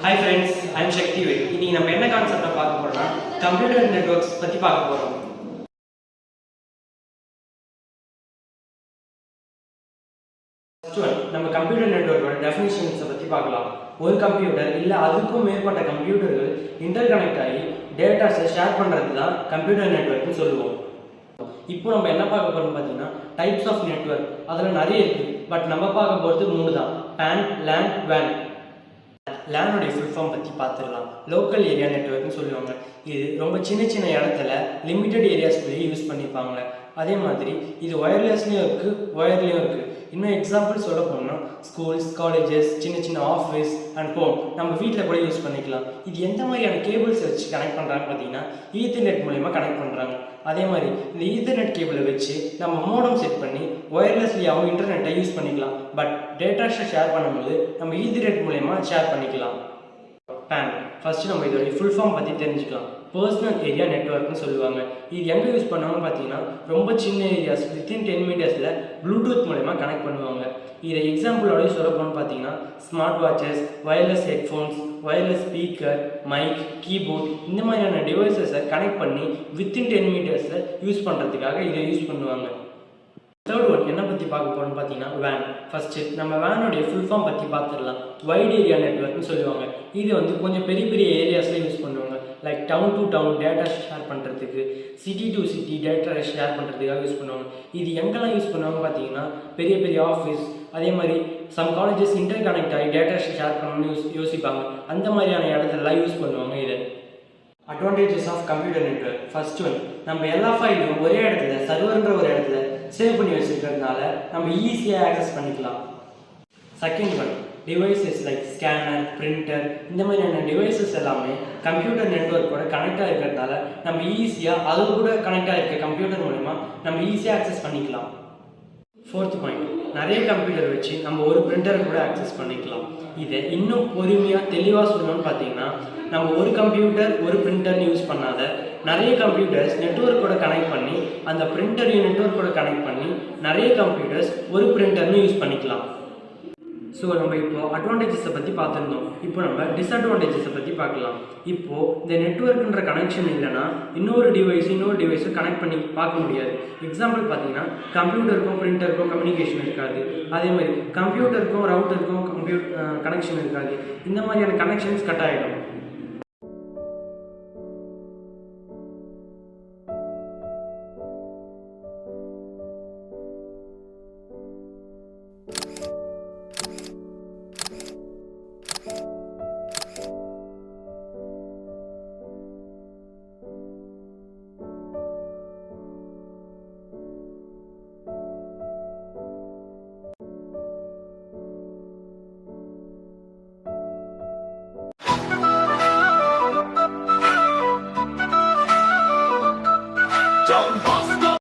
Hi friends, I am Shakti Ved. இன்னைக்கு நம்ம என்ன கான்செப்ட பார்க்க போறோம்னா கம்ப்யூட்டர் நெட்வொர்க்ஸ் பத்தி பார்க்க போறோம். ஃபர்ஸ்ட் ஒன் நம்ம கம்ப்யூட்டர் நெட்வொர்க்கோட டெஃபினிஷன்ஸ் பத்தி பார்க்கலாம். ஒரு கம்ப்யூட்டர் இல்ல அதுக்கும் மேற்பட்ட கம்ப்யூட்டர்கள் இன்டர் கனெக்ட் ஆகி டேட்டாஸை ஷேர் பண்றது தான் கம்ப்யூட்டர் நெட்வொர்க்னு சொல்லுவோம். இப்போ நம்ம என்ன பார்க்க போறோம் பார்த்தீங்கன்னா டைப்ஸ் ஆஃப் நெட்வொர்க். அதில் நிறைய இருக்கு, பட் நம்ம பார்க்க போகிறது 3 தான்: PAN, LAN, WAN. லேனுடைய ஃபுல் ஃபார்ம் பற்றி பார்த்துடலாம். லோக்கல் ஏரியா நெட்வொர்க்னு சொல்லுவாங்க. இது ரொம்ப சின்ன சின்ன இடத்துல லிமிட்டட் ஏரியாஸ்குள்ளேயே யூஸ் பண்ணிப்பாங்க. அதே மாதிரி இது ஒயர்லெஸ்லேயும் இருக்குது, ஒயர்லேயும் இருக்குது. இன்னும் எக்ஸாம்பிள் சொல்ல போனால் ஸ்கூல்ஸ், காலேஜஸ், சின்ன சின்ன ஆஃபீஸ் அண்ட் ஹோம் நம்ம வீட்டில் கூட யூஸ் பண்ணிக்கலாம். இது எந்த மாதிரியான கேபிள்ஸ் வச்சு கனெக்ட் பண்ணுறாங்கன்னு பார்த்தீங்கன்னா ஈத்தர்நெட் மூலயமா கனெக்ட் பண்ணுறாங்க. அதே மாதிரி இந்த ஈத்தர்நெட் கேபிளை வச்சு நம்ம மோடம் செட் பண்ணி ஒயர்லெஸ்லியாகவும் இன்டர்நெட்டை யூஸ் பண்ணிக்கலாம். பட் டேட்டாஸை ஷேர் பண்ணும்போது நம்ம ஈத்தர்நெட் மூலயமா ஷேர் பண்ணிக்கலாம். PAN ஃபர்ஸ்ட் நம்ம இதோடைய ஃபுல் ஃபார்ம் பற்றி தெரிஞ்சுக்கலாம். பர்சனல் ஏரியா நெட்வொர்க்னு சொல்லுவாங்க. இது எங்கே யூஸ் பண்ணுவாங்கன்னு பார்த்தீங்கன்னா ரொம்ப சின்ன ஏரியாஸ் வித்தின் 10 மீட்டர்ஸில் ப்ளூடூத் மூலமா கனெக்ட் பண்ணுவாங்க. இதை எக்ஸாம்பிளோடய சொல்ல போகணும்னு பார்த்தீங்கன்னா smart watches, wireless headphones, wireless speaker, mic, keyboard இந்த மாதிரியான டிவைசஸை கனெக்ட் பண்ணி வித்தின் 10 மீட்டர்ஸில் யூஸ் பண்ணுறதுக்காக இதை யூஸ் பண்ணுவாங்க. தேர்ட் ஒன் என்ன பற்றி பார்க்க போகிறோம்னு பார்த்தீங்கன்னா WAN. ஃபஸ்ட்டு நம்ம WANோடைய ஃபுல் ஃபார்ம் பற்றி பார்த்துடலாம். வைட் ஏரியா நெட்வொர்க்னு சொல்லுவாங்க. இது கொஞ்சம் பெரிய பெரிய ஏரியாஸில் யூஸ் பண்ணுவாங்க. Like town to town data share பண்ணுறதுக்கு, city to city data share பண்ணுறதுக்காக யூஸ் பண்ணுவாங்க. இது எங்கெல்லாம் யூஸ் பண்ணுவாங்க பார்த்தீங்கன்னா பெரிய பெரிய ஆஃபீஸ், அதே மாதிரி சம் காலேஜஸ் இன்டர் கனெக்ட் ஆகி டேட்டா ஷேர் பண்ணணும்னு யோசிப்பாங்க. அந்த மாதிரியான இடத்துலலாம் யூஸ் பண்ணுவாங்க இதை. Advantages of computer network. First one நம்ம எல்லா ஃபைலையும் ஒரே இடத்துல சர்வர்ன்ற ஒரு இடத்துல சேவ் பண்ணி வச்சுருக்கிறதுனால நம்ம ஈஸியாக ஆக்சஸ் பண்ணிக்கலாம். Second one devices like scanner, printer இந்த மாதிரியான டிவைசஸ் எல்லாமே கம்ப்யூட்டர் நெட்வொர்க்கோட கனெக்டாக இருக்கிறதுனால நம்ம ஈஸியாக அது கூட கனெக்டாக இருக்க கம்ப்யூட்டர் மூலமா நம்ம ஈஸியாக ஆக்சஸ் பண்ணிக்கலாம். ஃபோர்த் பாயிண்ட் நிறைய கம்ப்யூட்டர் வச்சு நம்ம ஒரு பிரிண்டரை கூட ஆக்சஸ் பண்ணிக்கலாம். இதை இன்னும் பொறுமையாக தெளிவாக சொல்லணும்னு பார்த்தீங்கன்னா நம்ம ஒரு கம்ப்யூட்டர் ஒரு பிரிண்டர்னு யூஸ் பண்ணாத நிறைய கம்ப்யூட்டர்ஸ் நெட்வொர்க்கோட கனெக்ட் பண்ணி அந்த பிரிண்டரையும் நெட்வொர்க்கோட கனெக்ட் பண்ணி நிறைய கம்ப்யூட்டர்ஸ் ஒரு பிரிண்டர்னு யூஸ் பண்ணிக்கலாம். ஸோ நம்ம இப்போ அட்வான்டேஜஸை பற்றி பார்த்துருந்தோம். இப்போ நம்ம டிஸ்அட்வான்டேஜஸை பற்றி பார்க்கலாம். இப்போது இந்த நெட்வொர்க்குன்ற கனெக்ஷன் இல்லைன்னா இன்னொரு டிவைஸும் கனெக்ட் பண்ணி பார்க்க முடியாது. எக்ஸாம்பிள் பார்த்தீங்கன்னா கம்ப்யூட்டருக்கும் பிரிண்டருக்கும் கம்யூனிகேஷன் இருக்காது. அதே மாதிரி கம்ப்யூட்டருக்கும் ரவுட்டருக்கும் கனெக்ஷன் இருக்காது. இந்த மாதிரியான கனெக்ஷன்ஸ் கட் ஆகிடும். Don't